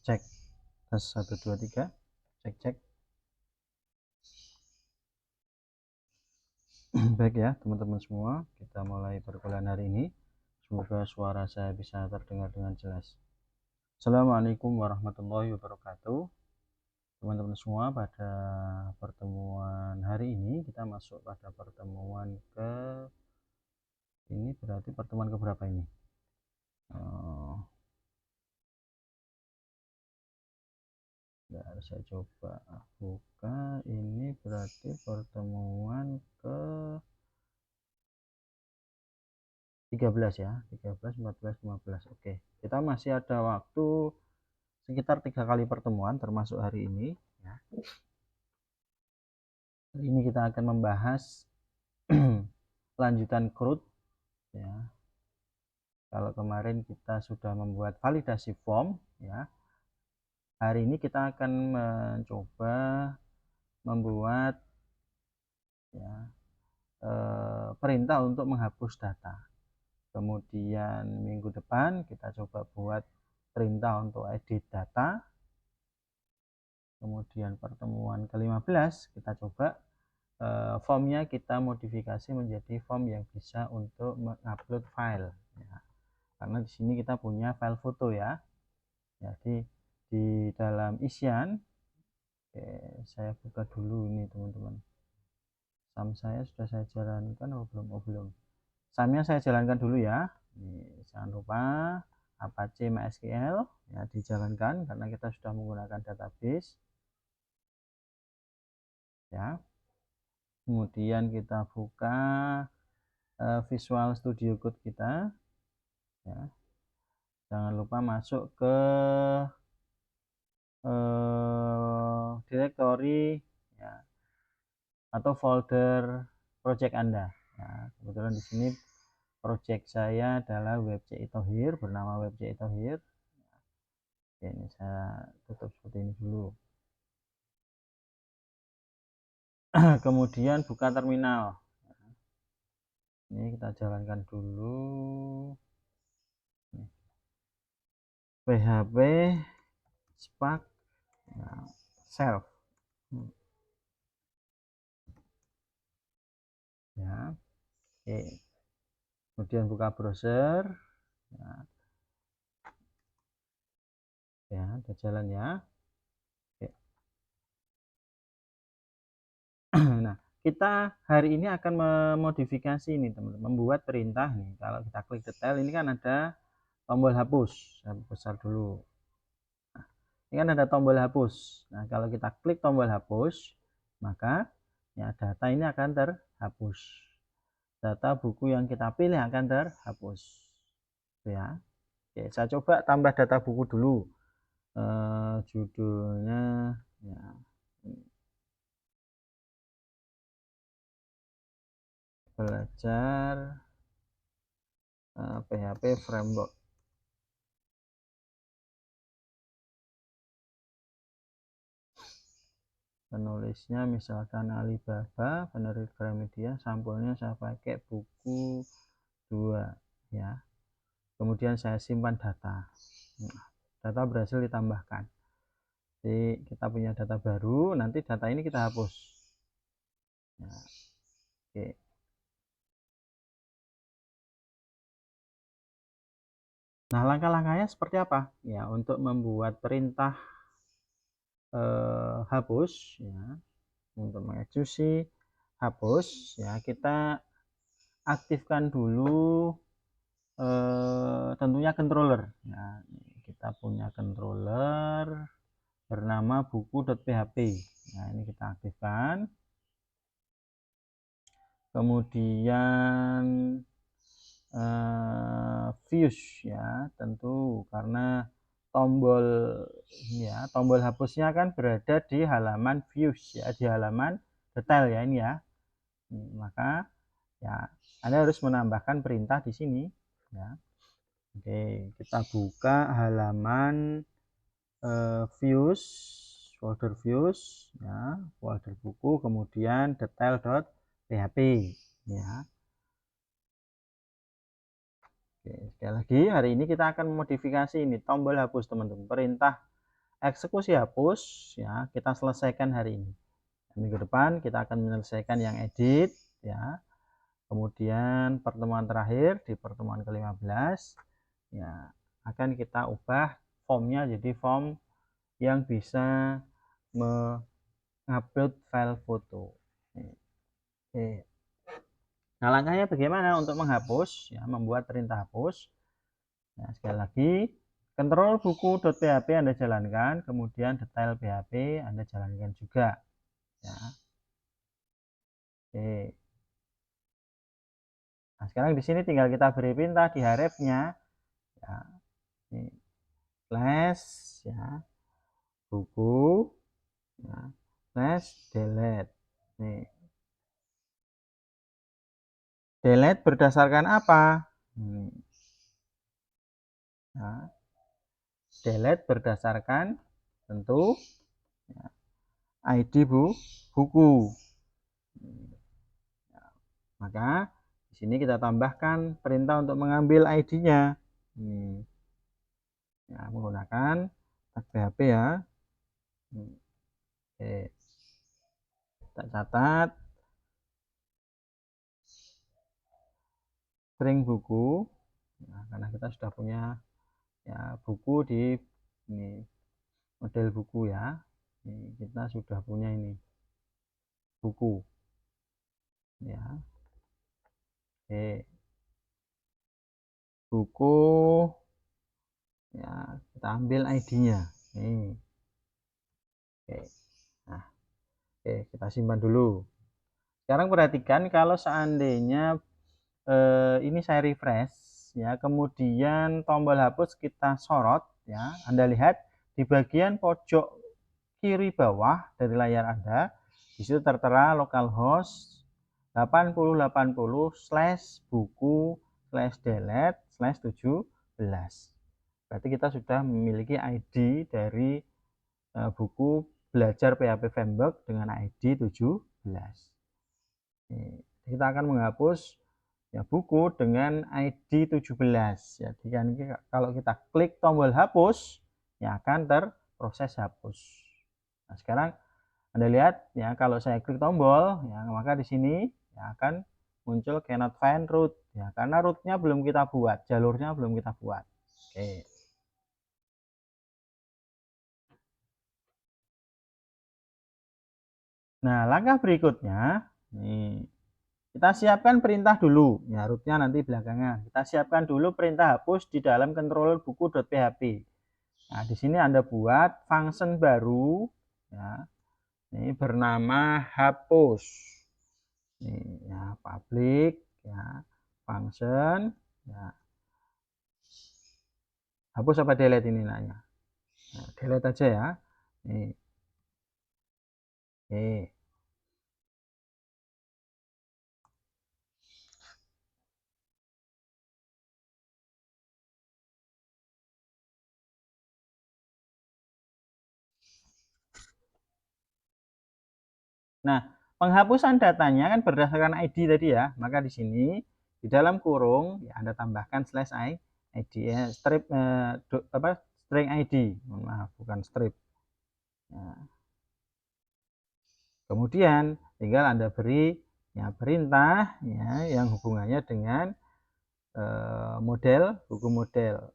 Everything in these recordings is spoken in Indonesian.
Cek. Tes 1 2 3. Cek. Baik ya teman-teman semua, kita mulai perkuliahan hari ini. Semoga suara saya bisa terdengar dengan jelas. Assalamualaikum warahmatullahi wabarakatuh. Teman-teman semua, pada pertemuan hari ini kita masuk pada pertemuan ini berarti pertemuan keberapa ini? Saya coba buka, ini berarti pertemuan ke 13 ya, 13, 14, 15. Oke, kita masih ada waktu sekitar 3 kali pertemuan termasuk hari ini ya. Hari ini kita akan membahas lanjutan CRUD ya. Kalau kemarin kita sudah membuat validasi form ya, hari ini kita akan mencoba membuat ya, perintah untuk menghapus data. Kemudian minggu depan kita coba buat perintah untuk edit data. Kemudian pertemuan ke-15 kita coba formnya kita modifikasi menjadi form yang bisa untuk mengupload file ya. Karena di sini kita punya file foto ya. Jadi di dalam isian, saya buka dulu ini teman-teman. SAM saya sudah saya jalankan belum? Belum. SAM-nya saya jalankan dulu ya. Ini, jangan lupa Apache MySQL ya dijalankan karena kita sudah menggunakan database ya. Kemudian kita buka Visual Studio Code kita ya. Jangan lupa masuk ke direktori ya, atau folder project Anda ya. Kebetulan di sini project saya adalah WebCI Thohir, bernama WebCI Thohir. Oke, ini saya tutup seperti ini dulu. Kemudian buka terminal. Ini kita jalankan dulu. PHP Spark ya, self ya. Oke. Kemudian buka browser ya, udah jalan ya. Oke. Nah, kita hari ini akan memodifikasi ini teman-teman, membuat perintah nih. Kalau kita klik detail ini kan ada tombol hapus. Saya besar dulu. Nah, ini kan ada tombol hapus. Nah, kalau kita klik tombol hapus, maka ya data ini akan terhapus. Data buku yang kita pilih akan terhapus. Ya. Oke, saya coba tambah data buku dulu. Judulnya ya, belajar PHP framework. Penulisnya misalkan Alibaba, penerbit Gramedia, sampulnya saya pakai buku 2 ya. Kemudian saya simpan data. Nah, data berhasil ditambahkan. Jadi kita punya data baru, nanti data ini kita hapus. Ya. Oke. Nah, langkah-langkahnya seperti apa? Ya, untuk membuat perintah hapus ya, untuk mengeksekusi hapus ya, kita aktifkan dulu tentunya controller ya. Kita punya controller bernama buku.php. Nah, ini kita aktifkan. Kemudian views ya, tentu karena tombol ya, tombol hapusnya kan berada di halaman views ya, di halaman detail ya ini ya. Maka ya Anda harus menambahkan perintah di sini ya. Oke, kita buka halaman views, folder views ya, folder buku, kemudian detail.php ya. Oke, sekali lagi hari ini kita akan memodifikasi ini tombol hapus teman-teman. Perintah eksekusi hapus ya kita selesaikan hari ini. Minggu depan kita akan menyelesaikan yang edit ya. Kemudian pertemuan terakhir di pertemuan ke-15 ya akan kita ubah formnya jadi form yang bisa mengupload file foto. Oke. Nah, langkahnya bagaimana untuk menghapus ya, membuat perintah hapus. Nah, sekali lagi control buku.php Anda jalankan, kemudian detail PHP Anda jalankan juga ya. Oke. Nah, sekarang di sini tinggal kita beri perintah di href-nya ya. Ini slash ya buku ya, slash delete. Nih. Delete berdasarkan apa? Nah, delete berdasarkan tentu ya, ID buku. Maka di sini kita tambahkan perintah untuk mengambil ID-nya. Ya, menggunakan tag PHP ya. Oke. Kita catat string buku. Nah, karena kita sudah punya ya buku di ini model buku ya. Ini kita sudah punya ini buku. Ya. Oke. Buku ya kita ambil ID-nya. Nih. Oke. Nah, oke, kita simpan dulu. Sekarang perhatikan kalau seandainya ini saya refresh ya, kemudian tombol hapus kita sorot ya. Anda lihat di bagian pojok kiri bawah dari layar Anda di situ tertera localhost 8080/buku/delete/17. Berarti kita sudah memiliki ID dari buku belajar PHP Framework dengan ID 17. Kita akan menghapus ya buku dengan ID 17. Jadi kan kalau kita klik tombol hapus ya akan terproses hapus. Nah, sekarang Anda lihat ya kalau saya klik tombol ya maka di sini ya akan muncul cannot find root ya karena rootnya belum kita buat, jalurnya belum kita buat. Oke. Nah, langkah berikutnya nih kita siapkan perintah dulu, ya rootnya nanti belakangan. Kita siapkan dulu perintah hapus di dalam controller buku.php. Nah, di sini Anda buat function baru, ya. Ini bernama hapus. Ini ya public, ya function, ya. Hapus apa delete ini nanya? Nah, delete aja ya. Nih. Oke. Nah, penghapusan datanya kan berdasarkan ID tadi ya. Maka di sini di dalam kurung ya Anda tambahkan /id ya, strip string ID. Maaf, bukan strip. Ya. Kemudian tinggal Anda beri ya perintah ya yang hubungannya dengan model buku model.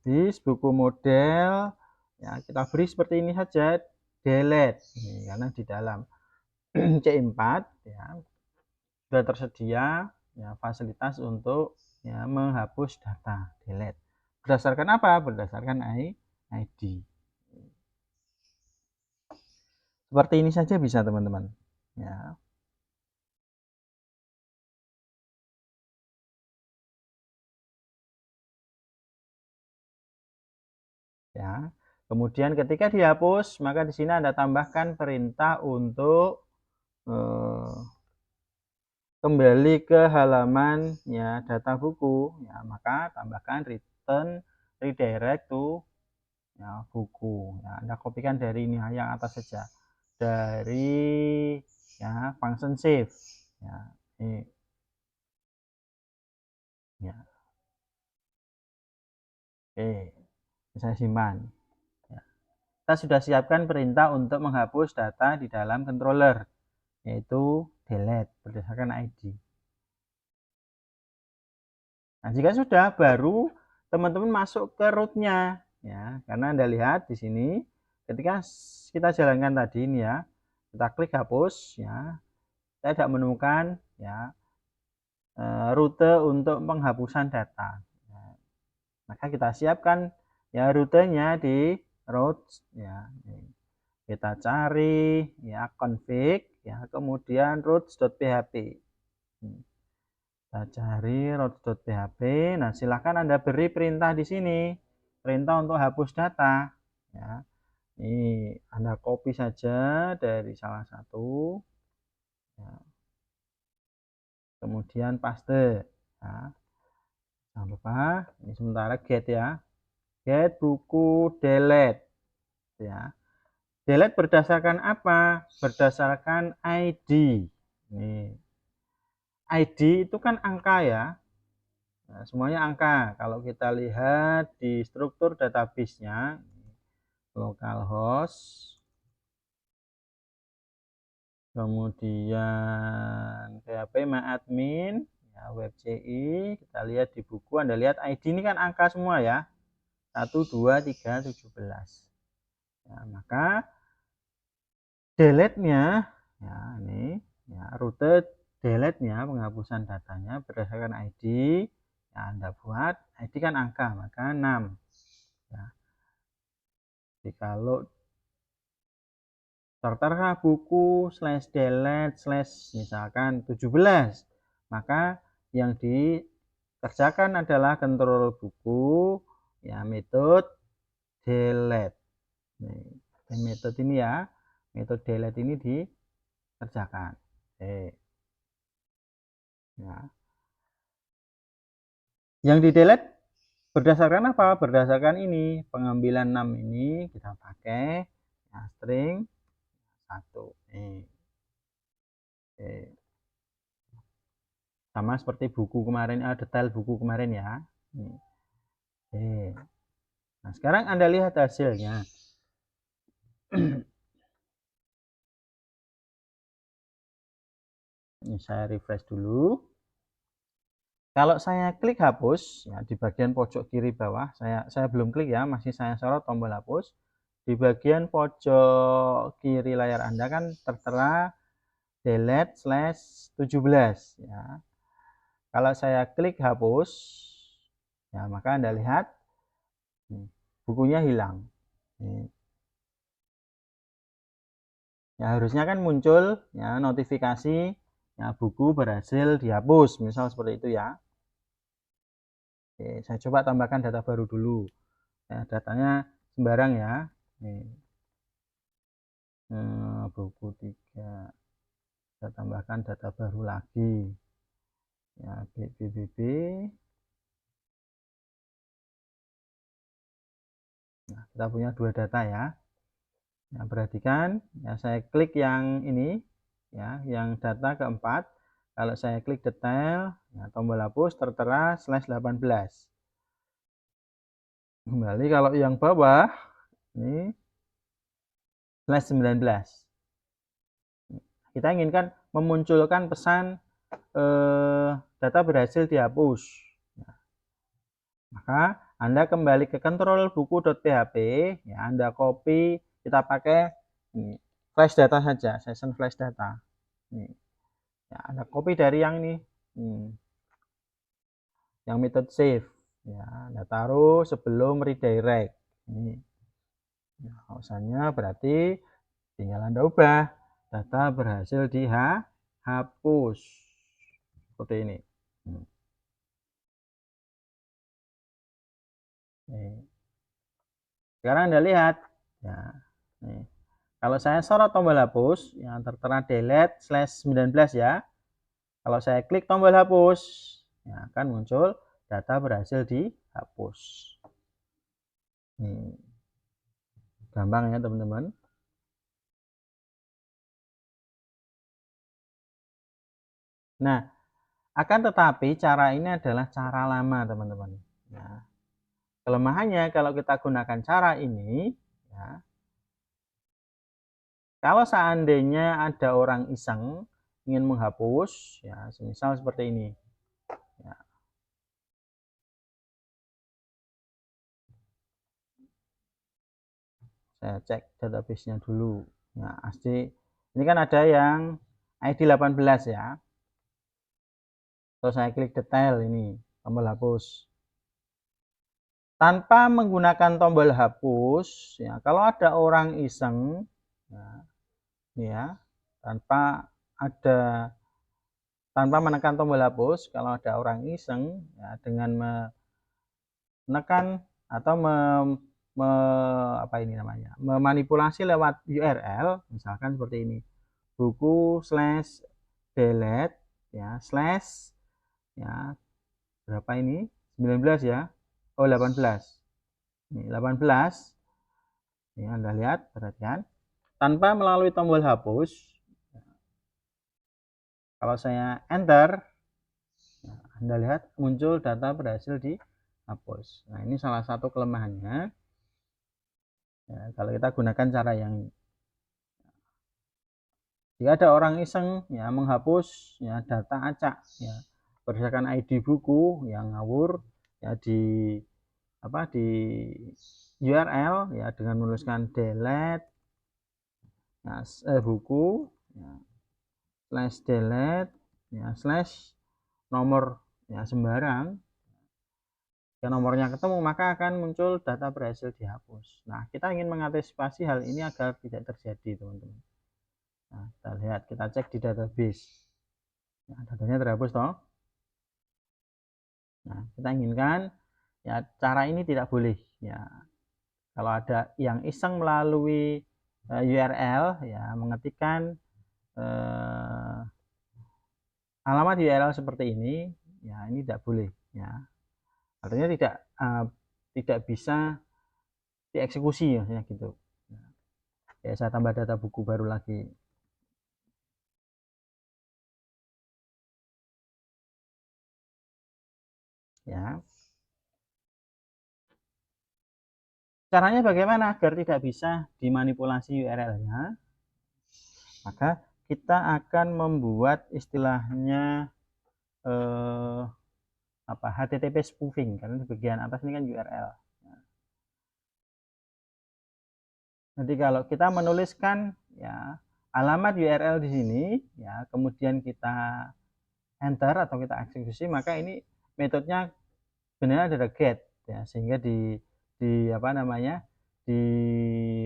This buku model ya kita beri seperti ini saja delete karena di dalam C4 ya sudah tersedia ya fasilitas untuk ya menghapus data delete. Berdasarkan apa? Berdasarkan ID. Seperti ini saja bisa teman-teman. Ya. Ya. Kemudian ketika dihapus, maka di sini Anda tambahkan perintah untuk kembali ke halaman ya data buku ya maka tambahkan return redirect to ya buku ya Anda kopikan dari ini yang atas saja dari ya function save ya ini ya oke saya simpan ya. kita sudah siapkan perintah untuk menghapus data di dalam controller, yaitu delete berdasarkan ID. Nah, jika sudah, baru teman-teman masuk ke root-nya, ya, karena Anda lihat di sini, ketika kita jalankan tadi ini ya, kita klik hapus, ya, saya tidak menemukan ya rute untuk penghapusan data. Ya, maka kita siapkan ya rutenya di root, ya. Kita cari ya config, ya, kemudian routes.php. Kita cari routes.php. Nah, silakan Anda beri perintah di sini, perintah untuk hapus data, ya. Ini Anda copy saja dari salah satu, ya. Kemudian paste, ya. Jangan lupa ini sementara get, ya, get buku delete, ya. Delete berdasarkan apa? Berdasarkan ID. Nih, ID itu kan angka ya. Nah, semuanya angka. Kalau kita lihat di struktur database-nya, localhost, kemudian PHP myadmin, ya, web CI, kita lihat di buku, Anda lihat ID ini kan angka semua ya. 1, 2, 3, 17. Ya, maka delete-nya, ya, ini ya, rute delete-nya, penghapusan datanya berdasarkan ID, ya, Anda buat ID kan angka, maka 6, ya. Jadi kalau tertera buku /delete/ misalkan 17, maka yang dikerjakan adalah kontrol buku, ya, metode delete. Nih, metode ini ya, metode delete ini dikerjakan. Ya. Yang di delete berdasarkan apa? Berdasarkan ini, pengambilan 6 ini kita pakai ya, string 1. Sama seperti buku kemarin, detail buku kemarin ya. Nah, sekarang Anda lihat hasilnya. Ini saya refresh dulu. Kalau saya klik hapus, ya, di bagian pojok kiri bawah, saya belum klik ya, masih saya sorot tombol hapus. Di bagian pojok kiri layar Anda kan tertera delete/17, ya. Kalau saya klik hapus, ya, maka Anda lihat bukunya hilang. Ya, harusnya kan muncul ya notifikasi ya buku berhasil dihapus, misal seperti itu ya. Oke, saya coba tambahkan data baru dulu. Ya, datanya sembarang ya. Buku 3. Saya tambahkan data baru lagi. Ya, BBB. Nah, kita punya 2 data ya. Nah, perhatikan, ya, saya klik yang ini, ya, yang data keempat. Kalau saya klik detail, ya, tombol hapus tertera /18. Kembali kalau yang bawah, ini /19. Kita inginkan memunculkan pesan data berhasil dihapus. Nah, maka Anda kembali ke kontrol buku.php, ya, Anda copy, kita pakai ini, flash data saja, session flash data. Ini, ya, Anda copy dari yang ini, yang method save, ya, Anda taruh sebelum redirect. Ini, ya, alasannya berarti tinggal Anda ubah, data berhasil dihapus seperti ini. Sekarang Anda lihat, ya, nih. Kalau saya sorot tombol hapus yang tertera delete/19 ya. Kalau saya klik tombol hapus, ya, akan muncul data berhasil dihapus. Gampang ya teman-teman. Nah, akan tetapi cara ini adalah cara lama teman-teman. Nah, kelemahannya kalau kita gunakan cara ini, ya, Kalau seandainya ada orang iseng ingin menghapus, ya, semisal seperti ini. Ya. Saya cek database-nya dulu. Ya, asli. Ini kan ada yang ID 18 ya. Terus saya klik detail ini, tombol hapus. Tanpa menggunakan tombol hapus, ya, kalau ada orang iseng, ya, tanpa menekan tombol hapus, kalau ada orang iseng, ya, dengan menekan atau memanipulasi lewat URL, misalkan seperti ini, buku/delete, ya, slash, ya, berapa ini, 19 ya, 18, ini 18, ini Anda lihat, perhatikan, tanpa melalui tombol hapus, kalau saya enter, Anda lihat muncul data berhasil dihapus. Nah, ini salah satu kelemahannya. Ya, kalau kita gunakan cara yang ini. Jika ada orang iseng ya menghapus ya data acak ya berdasarkan ID buku yang ngawur ya di URL ya dengan menuliskan delete ya, buku ya, slash delete ya slash nomor ya sembarang ya nomornya ketemu maka akan muncul data berhasil dihapus. Nah, kita ingin mengantisipasi hal ini agar tidak terjadi, teman-teman. Nah, kita lihat, kita cek di database. Nah, datanya terhapus toh. Nah, kita inginkan ya cara ini tidak boleh ya. Kalau ada yang iseng melalui URL ya mengetikkan alamat URL seperti ini ya ini tidak boleh ya. Artinya tidak bisa dieksekusi ya gitu. Ya, saya tambah data buku baru lagi. Ya. Caranya bagaimana agar tidak bisa dimanipulasi URL-nya? Maka kita akan membuat istilahnya HTTP spoofing, karena di bagian atas ini kan URL. Jadi kalau kita menuliskan ya alamat URL di sini, ya kemudian kita enter atau kita eksekusi, maka ini metodenya sebenarnya adalah get, ya sehingga di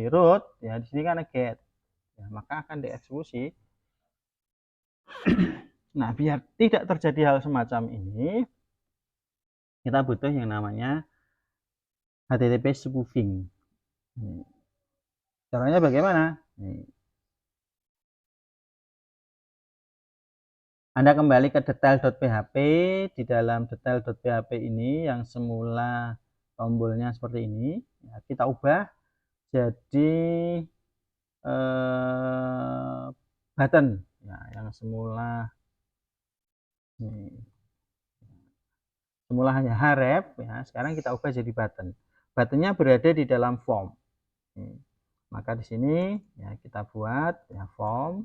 root ya di sini kan get, ya, maka akan dieksekusi. Nah, biar tidak terjadi hal semacam ini, kita butuh yang namanya HTTP spoofing. Caranya bagaimana? Anda kembali ke detail.php. Di dalam detail.php ini yang semula tombolnya seperti ini, ya, kita ubah jadi button. Ya, yang semula hanya href, ya, sekarang kita ubah jadi button. Buttonnya berada di dalam form. Maka di sini ya kita buat ya form.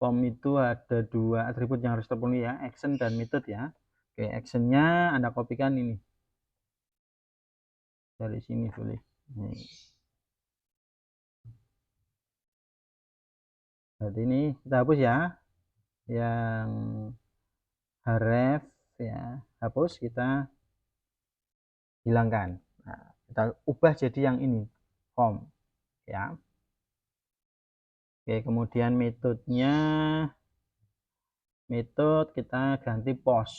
Form itu ada dua atribut yang harus terpenuhi ya, action dan method ya. Oke, actionnya Anda kopikan ini dari sini boleh. Berarti ini kita hapus ya, yang href ya, hapus, kita hilangkan. Nah, kita ubah jadi yang ini form ya. Oke, kemudian metode kita ganti post.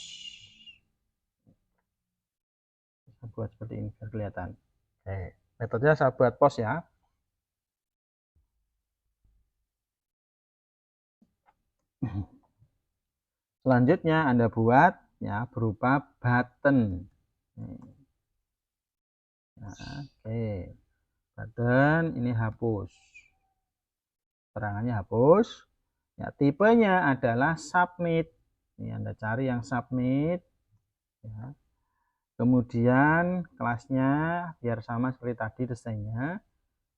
Kita buat seperti ini biar kelihatan. Oke, metodenya saya buat post ya. Selanjutnya Anda buat ya berupa button. Nah, oke, button ini hapus, terangannya hapus. Ya, tipenya adalah submit. Ini Anda cari yang submit. Ya. Kemudian kelasnya biar sama seperti tadi desainnya.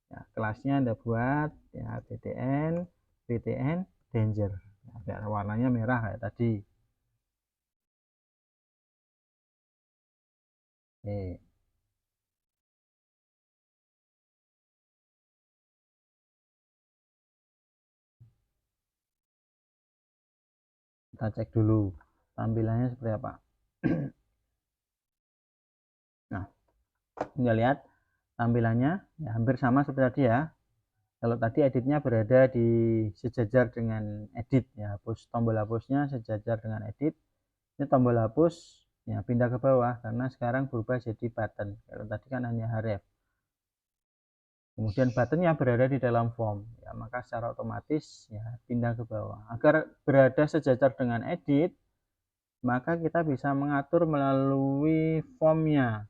Ya, kelasnya Anda buat ya BTN, BTN, danger. Ya, biar warnanya merah kayak tadi. Oke. Kita cek dulu tampilannya seperti apa. Nah, tinggal lihat tampilannya ya, hampir sama seperti tadi ya. Kalau tadi editnya berada di sejajar dengan edit ya, hapus tombol hapusnya sejajar dengan edit. Ini tombol hapus ya pindah ke bawah karena sekarang berubah jadi button. Kalau tadi kan hanya href. Kemudian buttonnya berada di dalam form ya, maka secara otomatis ya pindah ke bawah. Agar berada sejajar dengan edit, maka kita bisa mengatur melalui formnya.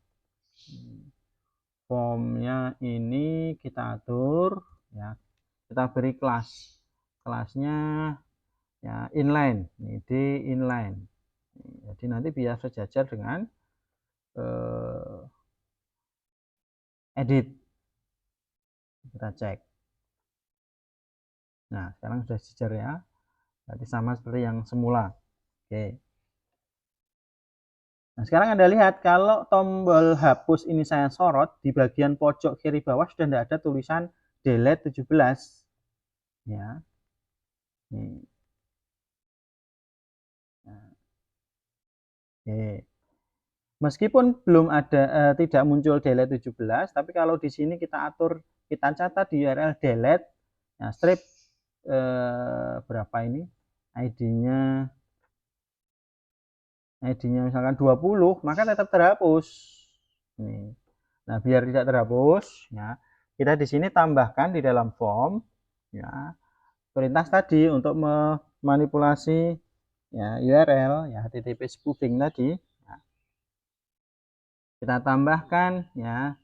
Formnya ini kita atur ya, kita beri kelasnya ya inline, ini D inline. Jadi nanti biar sejajar dengan edit. Kita cek. Nah, sekarang sudah sejajar ya. Berarti sama seperti yang semula. Oke. Nah, sekarang Anda lihat kalau tombol hapus ini saya sorot, di bagian pojok kiri bawah sudah tidak ada tulisan delete 17. Ya. Nih. Nah. Oke. Meskipun belum ada tidak muncul delete 17, tapi kalau di sini kita atur, kita catat di URL delete, nah strip berapa ini? ID-nya misalkan 20, maka tetap terhapus. Nih. Nah, biar tidak terhapus, ya, kita di sini tambahkan di dalam form, ya, perintah tadi untuk memanipulasi ya URL, ya HTTP spoofing tadi. Ya. Kita tambahkan ya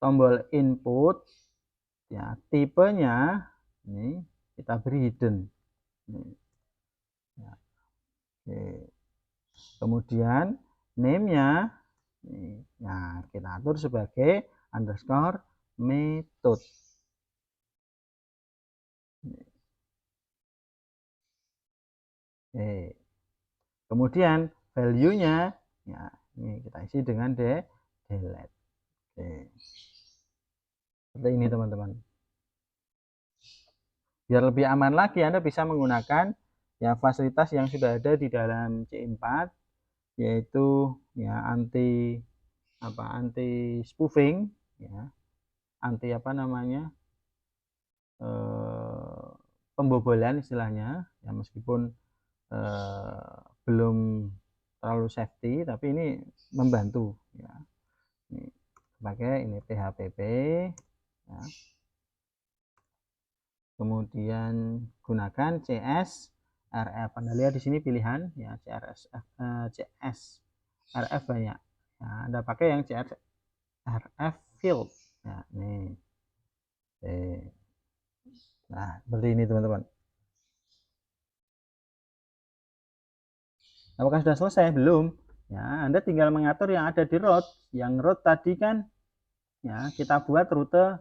tombol input, ya tipenya ini kita beri hidden. Ini. Ya. Oke. Kemudian name-nya, nah kita atur sebagai underscore method. Oke. Kemudian value-nya, ya ini kita isi dengan delete. Oke. Seperti ini teman-teman. Biar lebih aman lagi, Anda bisa menggunakan ya fasilitas yang sudah ada di dalam C4, yaitu ya anti spoofing, ya anti apa namanya pembobolan istilahnya, ya meskipun belum terlalu safety, tapi ini membantu ya. Ini pakai ini PHPP ya. Kemudian gunakan CS RF. Anda lihat di sini pilihan ya CS RF banyak. Ya, Anda pakai yang CS RF field. Ya, nih. Oke. Nah, seperti ini teman-teman. Apakah sudah selesai? Belum. Ya, Anda tinggal mengatur yang ada di route. Yang route tadi kan ya kita buat rute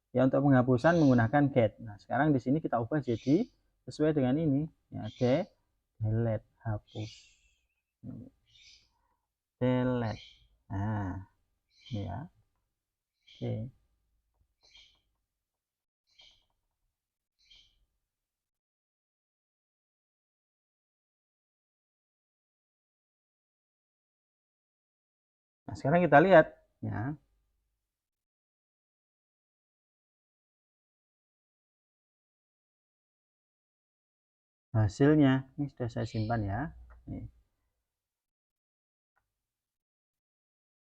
ya untuk penghapusan menggunakan get. Nah, sekarang di sini kita ubah jadi sesuai dengan ini. Ya, delete, hapus. Delete. Nah, ini ya. Oke. Nah, sekarang kita lihat ya. Hasilnya ini sudah saya simpan ya. Nih.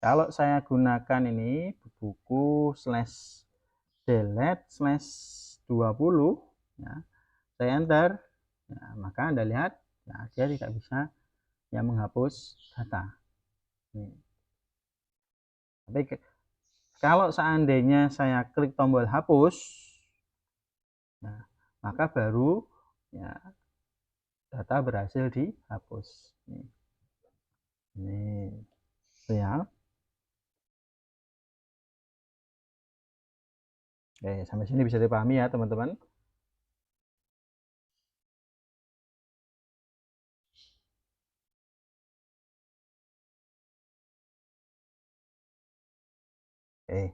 Kalau saya gunakan ini buku slash delete slash 20 ya, saya enter ya, maka Anda lihat ya, dia tidak bisa ya menghapus data. Nih. Tapi kalau seandainya saya klik tombol hapus ya, maka baru ya data berhasil dihapus. Nih. Nih. Ya. Oke, sampai sini bisa dipahami ya teman-teman. Oke.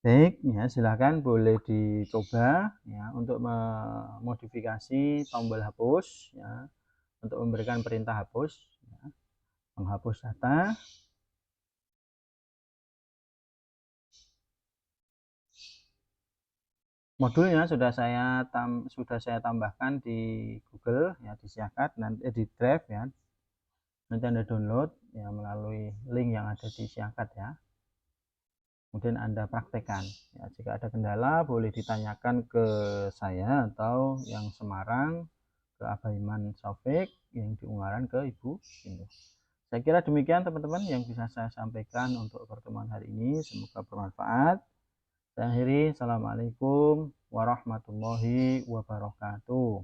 Baik, ya silakan boleh dicoba ya untuk memodifikasi tombol hapus ya, untuk memberikan perintah hapus ya, menghapus data. Modulnya sudah saya tambahkan di Google ya, di Siakat nanti di Drive ya. Nanti Anda download ya melalui link yang ada di Siakat ya. Kemudian Anda praktekkan ya, jika ada kendala boleh ditanyakan ke saya atau yang Semarang, ke Abaiman Sofik, yang di Ungaran ke Ibu Sindu. Saya kira demikian teman-teman yang bisa saya sampaikan untuk pertemuan hari ini, semoga bermanfaat. Saya akhiri, assalamualaikum warahmatullahi wabarakatuh.